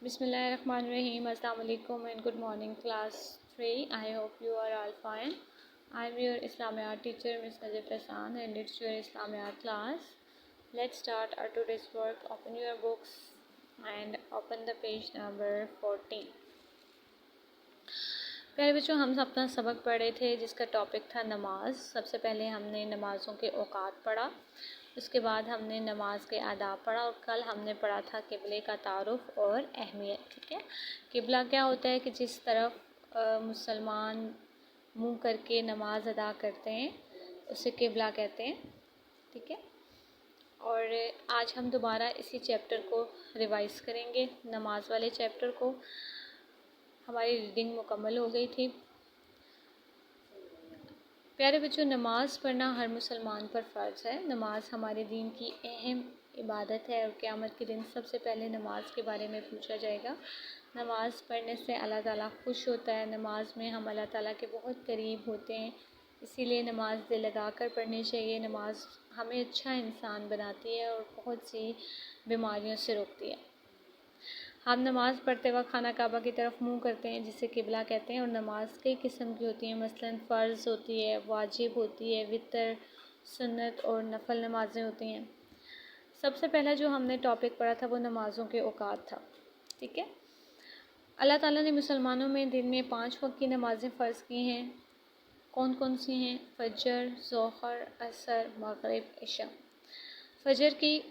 Bismillahirrahmanirrahim. Assalamu alaikum and good morning class 3. I hope you are all fine. I am your Islamiyat teacher Ms. Najib Hasan and it's your Islamiyat class. Let's start our today's work. Open your books and open the page number 14. प्यारे बच्चों, हम अपना सबक पढ़े थे जिसका topic था नमाज। सबसे पहले हमने नमाज़ों के औकात पढ़ा, उसके बाद हमने नमाज के आदाब पढ़ा और कल हमने पढ़ा था क़िबले का तारुफ़ और अहमियत। ठीक है, क़िबला क्या होता है कि जिस तरफ मुसलमान मुंह करके नमाज अदा करते हैं उसे क़िबला कहते हैं। ठीक है, और आज हम दोबारा इसी चैप्टर को रिवाइज़ करेंगे, नमाज वाले चैप्टर को। हमारी रीडिंग मुकम्मल हो गई थी। प्यारे बच्चों, नमाज़ पढ़ना हर मुसलमान पर फ़र्ज़ है। नमाज हमारे दीन की अहम इबादत है और क़यामत के दिन सबसे पहले नमाज के बारे में पूछा जाएगा। नमाज़ पढ़ने से अल्लाह ताला खुश होता है। नमाज में हम अल्लाह ताला के बहुत करीब होते हैं, इसीलिए नमाज दिल लगा कर पढ़नी चाहिए। नमाज हमें अच्छा इंसान बनाती है और बहुत सी बीमारियों से रोकती है। हम नमाज़ पढ़ते वक्त खाना काबा की तरफ मुंह करते हैं जिसे क़िबला कहते हैं। और नमाज कई किस्म की होती हैं, मसलन फ़र्ज़ होती है, वाजिब होती है, वितर, सुन्नत और नफल नमाज़ें होती हैं। सबसे पहला जो हमने टॉपिक पढ़ा था वो नमाज़ों के औकात था। ठीक है, अल्लाह ताला ने मुसलमानों में दिन में 5 वक्त की नमाज़ें फ़र्ज़ की हैं। कौन कौन सी हैं? फ़जर, ज़ोहर, असर, मग़रिब, इशा। फ़जर की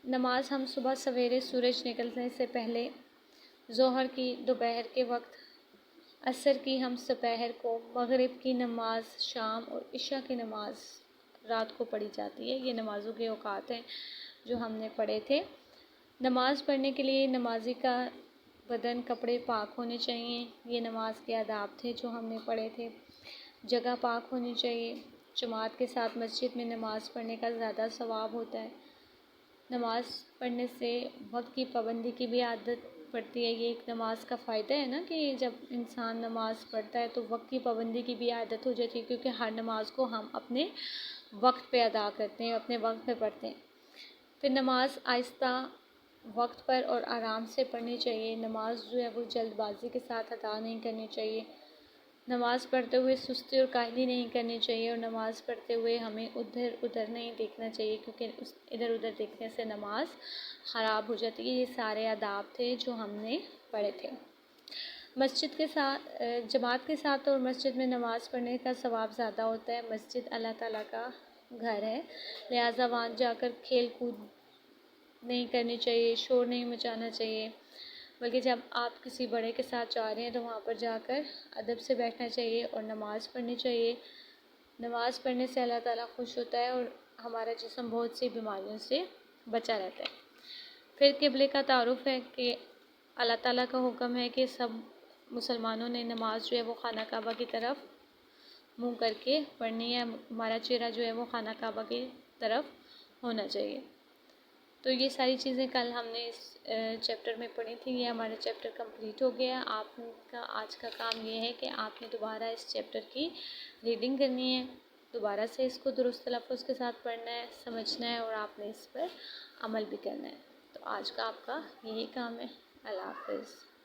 नमाज हम सुबह सवेरे सूरज निकलने से पहले, ज़ोहर की दोपहर के वक्त, असर की हम दोपहर को, मग़रिब की नमाज शाम और इशा की नमाज रात को पढ़ी जाती है। ये नमाज़ों के औकात हैं जो हमने पढ़े थे। नमाज़ पढ़ने के लिए नमाजी का बदन कपड़े पाक होने चाहिए। ये नमाज के आदाब थे जो हमने पढ़े थे। जगह पाक होनी चाहिए। जमात के साथ मस्जिद में नमाज़ पढ़ने का ज़्यादा सवाब होता है। नमाज़ पढ़ने से वक्त की पाबंदी की भी आदत पड़ती है। ये एक नमाज का फ़ायदा है ना कि जब इंसान नमाज़ पढ़ता है तो वक्त की पाबंदी की भी आदत हो जाती है, क्योंकि हर नमाज को हम अपने वक्त पे अदा करते हैं, अपने वक्त पे पढ़ते हैं। फिर नमाज आहिस्ता, वक्त पर और आराम से पढ़नी चाहिए। नमाज जो है वो जल्दबाजी के साथ अदा नहीं करनी चाहिए। नमाज़ पढ़ते हुए सुस्ती और काहली नहीं करनी चाहिए और नमाज़ पढ़ते हुए हमें उधर उधर नहीं देखना चाहिए, क्योंकि इधर उधर देखने से नमाज ख़राब हो जाती है। ये सारे आदाब थे जो हमने पढ़े थे। मस्जिद के साथ, जमात के साथ और मस्जिद में नमाज़ पढ़ने का सवाब ज़्यादा होता है। मस्जिद अल्लाह ताला का घर है, लिहाजा वहाँ जाकर खेल कूद नहीं करनी चाहिए, शोर नहीं मचाना चाहिए, बल्कि जब आप किसी बड़े के साथ जा रहे हैं तो वहाँ पर जाकर अदब से बैठना चाहिए और नमाज़ पढ़नी चाहिए। नमाज़ पढ़ने से अल्लाह ताला खुश होता है और हमारा जिस्म बहुत सी बीमारियों से बचा रहता है। फिर क़िबले का तारुफ़ है कि अल्लाह ताला का हुक्म है कि सब मुसलमानों ने नमाज जो है वो खाना काबा की तरफ मुँह करके पढ़नी है। हमारा चेहरा जो है वो खाना काबा की तरफ होना चाहिए। तो ये सारी चीज़ें कल हमने इस चैप्टर में पढ़ी थी। ये हमारा चैप्टर कंप्लीट हो गया। आपका आज का काम ये है कि आपने दोबारा इस चैप्टर की रीडिंग करनी है, दोबारा से इसको दुरुस्त तलफ़्फ़ुज़ के साथ पढ़ना है, समझना है और आपने इस पर अमल भी करना है। तो आज का आपका यही काम है। अल्लाह हाफ़िज़।